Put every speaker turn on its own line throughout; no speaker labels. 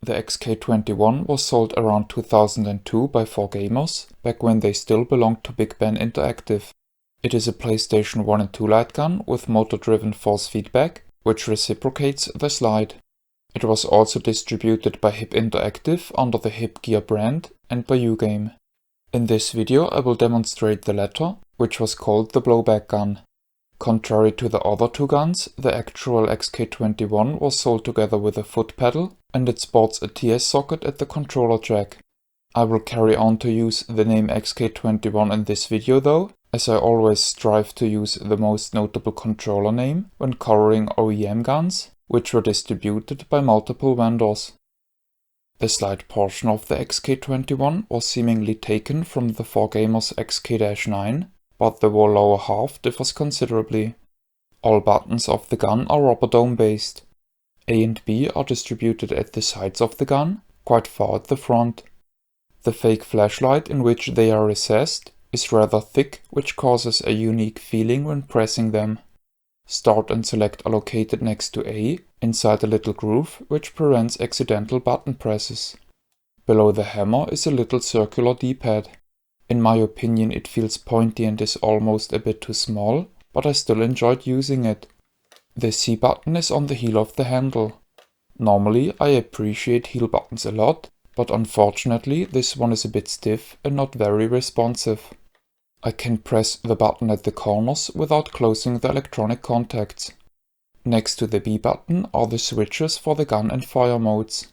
The XK21 was sold around 2002 by 4Gamers, back when they still belonged to Big Ben Interactive. It is a PlayStation 1 and 2 light gun with motor-driven force feedback, which reciprocates the slide. It was also distributed by HIP Interactive under the HIP Gear brand and by Ugame. In this video I will demonstrate the latter, which was called the blowback gun. Contrary to the other two guns, the actual XK21 was sold together with a foot pedal and it sports a TS socket at the controller jack. I will carry on to use the name XK21 in this video though, as I always strive to use the most notable controller name when covering OEM guns, which were distributed by multiple vendors. The slide portion of the XK21 was seemingly taken from the 4Gamers XK-9, but the whole lower half differs considerably. All buttons of the gun are rubber dome based. A and B are distributed at the sides of the gun, quite far at the front. The fake flashlight in which they are recessed is rather thick, which causes a unique feeling when pressing them. Start and select are located next to A, inside a little groove which prevents accidental button presses. Below the hammer is a little circular D-pad. In my opinion it feels pointy and is almost a bit too small, but I still enjoyed using it. The C button is on the heel of the handle. Normally I appreciate heel buttons a lot, but unfortunately this one is a bit stiff and not very responsive. I can press the button at the corners without closing the electronic contacts. Next to the B button are the switches for the gun and fire modes.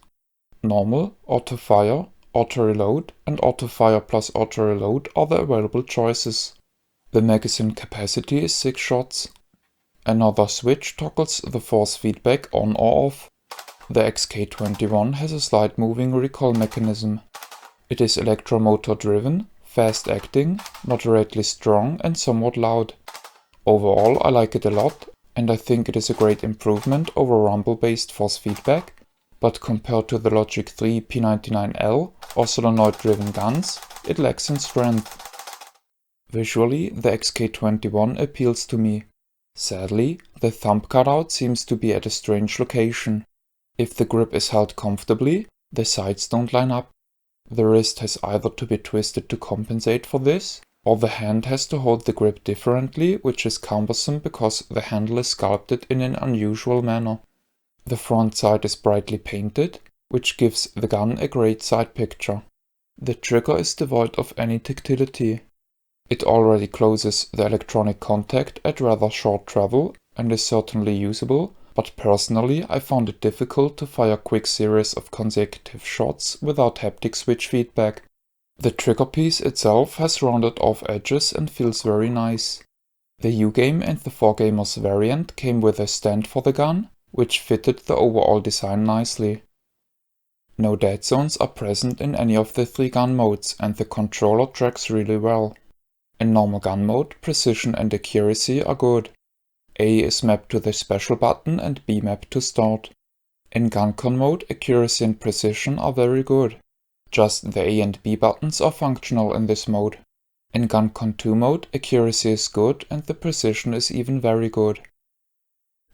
Normal, auto fire, auto reload and auto fire plus auto reload are the available choices. The magazine capacity is 6 shots. Another switch toggles the force feedback on or off. The XK21 has a slide moving recoil mechanism. It is electromotor driven, fast acting, moderately strong and somewhat loud. Overall I like it a lot and I think it is a great improvement over rumble based force feedback, but compared to the Logic 3 P99L or solenoid driven guns, it lacks in strength. Visually the XK21 appeals to me. Sadly, the thumb cutout seems to be at a strange location. If the grip is held comfortably, the sides don't line up. The wrist has either to be twisted to compensate for this, or the hand has to hold the grip differently, which is cumbersome because the handle is sculpted in an unusual manner. The front side is brightly painted, which gives the gun a great side picture. The trigger is devoid of any tactility. It already closes the electronic contact at rather short travel and is certainly usable, but personally I found it difficult to fire quick series of consecutive shots without haptic switch feedback. The trigger piece itself has rounded off edges and feels very nice. The Ugame and the 4Gamers variant came with a stand for the gun, which fitted the overall design nicely. No dead zones are present in any of the 3 gun modes and the controller tracks really well. In normal gun mode, precision and accuracy are good. A is mapped to the special button and B mapped to start. In GunCon mode, accuracy and precision are very good. Just the A and B buttons are functional in this mode. In GunCon 2 mode, accuracy is good and the precision is even very good.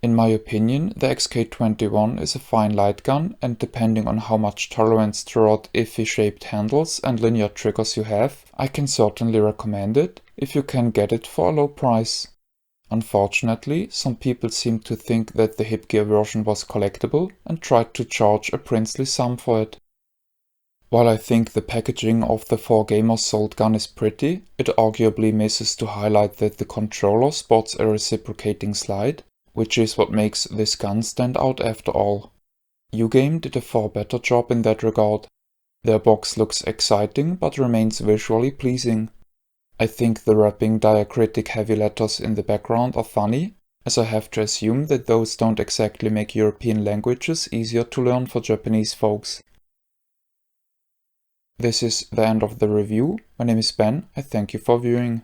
In my opinion, the XK21 is a fine light gun and depending on how much tolerance toward iffy shaped handles and linear triggers you have, I can certainly recommend it if you can get it for a low price. Unfortunately, some people seem to think that the HIP Gear version was collectible and tried to charge a princely sum for it. While I think the packaging of the 4Gamers sold gun is pretty, it arguably misses to highlight that the controller sports a reciprocating slide, which is what makes this gun stand out after all. Ugame did a far better job in that regard. Their box looks exciting but remains visually pleasing. I think the wrapping diacritic heavy letters in the background are funny, as I have to assume that those don't exactly make European languages easier to learn for Japanese folks. This is the end of the review. My name is Ben, I thank you for viewing.